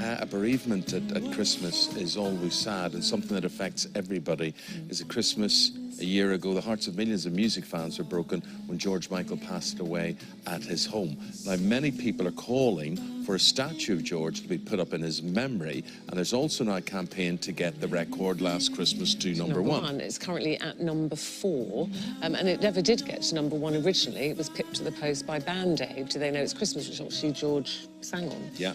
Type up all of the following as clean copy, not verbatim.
A bereavement at Christmas is always sad, and something that affects everybody. Is at Christmas a year ago, the hearts of millions of music fans were broken when George Michael passed away at his home. Now, many people are calling for a statue of George to be put up in his memory, and there's also now a campaign to get the record Last Christmas to number one. It's currently at number 4, and it never did get to number 1 originally. It was pipped to the post by Band Aid. Do They Know It's Christmas, which obviously George sang on. Yeah.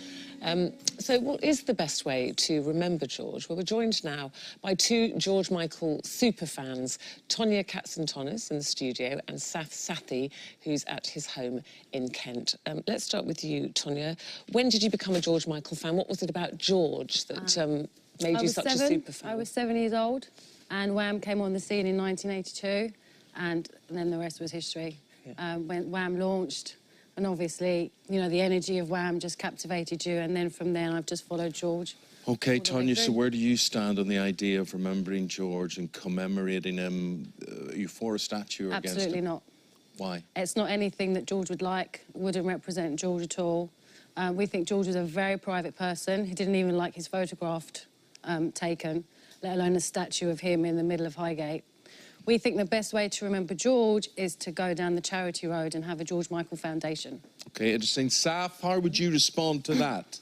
So what is the best way to remember George? Well, we're joined now by 2 George Michael superfans, Tonia Katzentonis in the studio and Sath Sathi, who's at his home in Kent. Let's start with you, Tonia. When did you become a George Michael fan? What was it about George that made you such a superfan? I was 7 years old, and Wham came on the scene in 1982, and then the rest was history. Yeah. When Wham launched, and obviously, you know, the energy of Wham just captivated you, and then from there I've just followed George. OK, Tonia, so where do you stand on the idea of remembering George and commemorating him? Are you for a statue or against him? Absolutely not. Why? It's not anything that George would like, wouldn't represent George at all. We think George was a very private person. He didn't even like his photograph taken, let alone a statue of him in the middle of Highgate. We think the best way to remember George is to go down the charity road and have a George Michael Foundation. OK, interesting. Saf, how would you respond to that?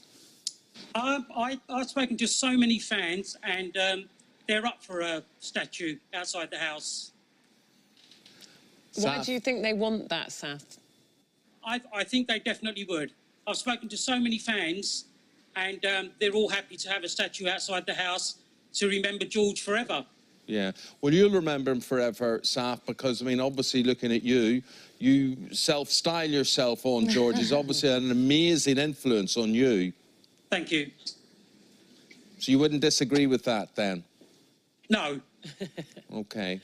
I've spoken to so many fans, and they're up for a statue outside the house. Why do you think they want that, Sath? I think they definitely would. I've spoken to so many fans, and they're all happy to have a statue outside the house to remember George forever. Yeah, well, you'll remember him forever, Saf, because, I mean, obviously, looking at you, you self-style yourself on George. He's obviously an amazing influence on you. Thank you. So you wouldn't disagree with that, then? No. OK.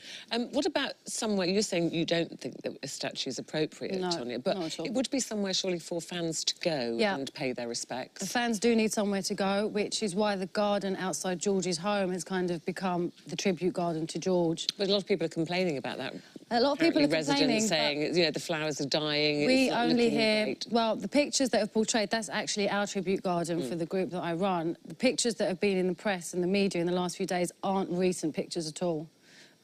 What about somewhere, you're saying you don't think that a statue is appropriate, No, Tonia, but not at all. it would be somewhere surely for fans to go and pay their respects. The fans do need somewhere to go, which is why the garden outside George's home has kind of become the tribute garden to George. But a lot of people are complaining about that. A lot of people are residents complaining, saying, you know, the flowers are dying. We it's not only looking hear, great. well, the pictures that have portrayed, that's actually our tribute garden for the group that I run. The pictures that have been in the press and the media in the last few days aren't recent pictures at all.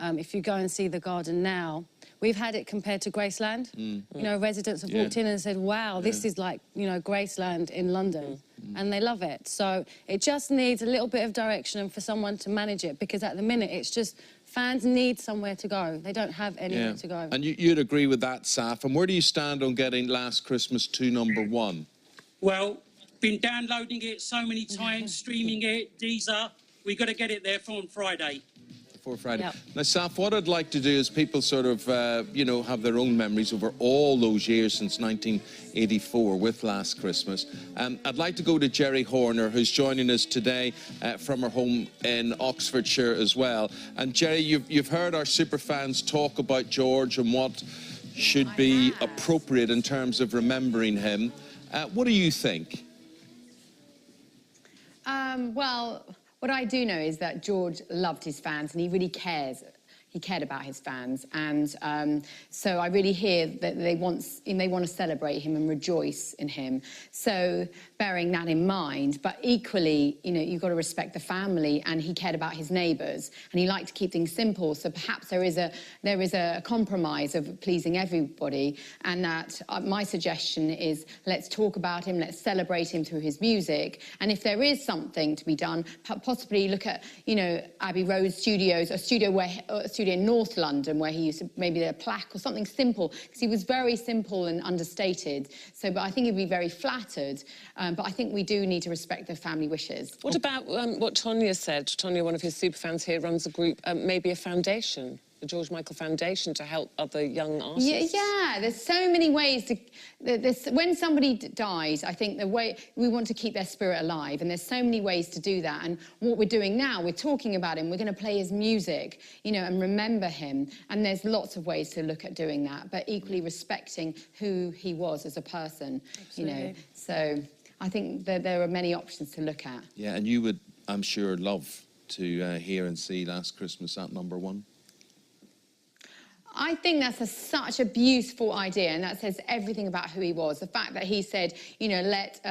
If you go and see the garden now, we've had it compared to Graceland. You know, residents have walked in and said, wow, this is like, you know, Graceland in London. And they love it. So it just needs a little bit of direction and for someone to manage it, because at the minute it's just fans need somewhere to go. They don't have anywhere to go. And you'd agree with that, Saf. And where do you stand on getting Last Christmas to number 1? Well, been downloading it so many times, streaming it, Deezer. We've got to get it there on Friday. Before Friday. Yep. Now, Saf, what I'd like to do is people sort of, you know, have their own memories over all those years since 1984 with Last Christmas. I'd like to go to Jerry Horner, who's joining us today from her home in Oxfordshire as well. And Jerry, you've heard our superfans talk about George and what should be appropriate in terms of remembering him. What do you think? Well, what I do know is that George loved his fans and he really cares. He cared about his fans, and so I really hear that they want to celebrate him and rejoice in him. So bearing that in mind, but equally, you know, you've got to respect the family, and he cared about his neighbours, and he liked to keep things simple. So perhaps there is a compromise of pleasing everybody, and that my suggestion is let's talk about him, let's celebrate him through his music, and if there is something to be done, possibly look at, you know, Abbey Road Studios, a studio in North London where he used to, maybe a plaque or something simple, because he was very simple and understated. So, but I think he'd be very flattered. But I think we do need to respect their family wishes. What about what Tonia said? Tonia, one of his superfans here, runs a group, maybe a foundation, the George Michael Foundation, to help other young artists. Yeah, there's so many ways to... when somebody dies, I think the way we want to keep their spirit alive, and there's so many ways to do that. And what we're doing now, we're talking about him, we're going to play his music, you know, and remember him. And there's lots of ways to look at doing that, but equally respecting who he was as a person. Absolutely. You know. So I think that there are many options to look at. Yeah, and you would, I'm sure, love to hear and see Last Christmas at number 1. I think that's such a beautiful idea, and that says everything about who he was. The fact that he said, you know, let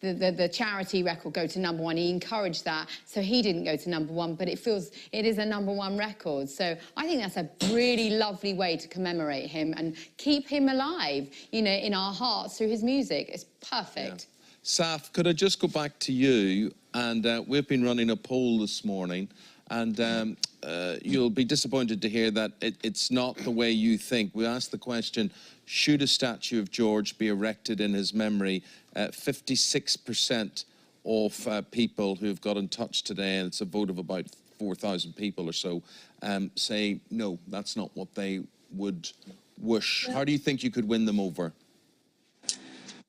the charity record go to #1. He encouraged that, so he didn't go to #1, but it is a #1 record. So I think that's a really lovely way to commemorate him and keep him alive, you know, in our hearts through his music. It's perfect. Yeah. Saf, could I just go back to you? And we've been running a poll this morning, and you'll be disappointed to hear that it's not the way you think. We asked the question, should a statue of George be erected in his memory? 56% of people who've got in touch today, and it's a vote of about 4,000 people or so, say no, that's not what they would wish. How do you think you could win them over?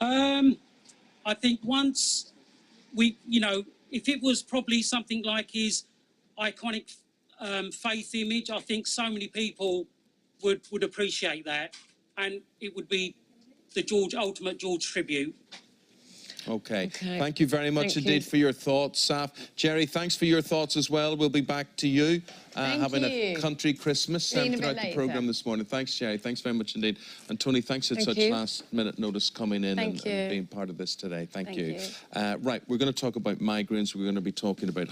I think once you know, if it was probably something like his iconic faith image, I think so many people would appreciate that, and it would be the ultimate George tribute. Okay. Thank you very much indeed for your thoughts, Saf. Jerry, thanks for your thoughts as well. We'll be back to you having a country Christmas throughout the programme this morning. Thanks, Jerry. Thanks very much indeed. And Tony, thanks at such last-minute notice coming in and being part of this today. Thank you. Right, we're going to talk about migraines. We're going to be talking about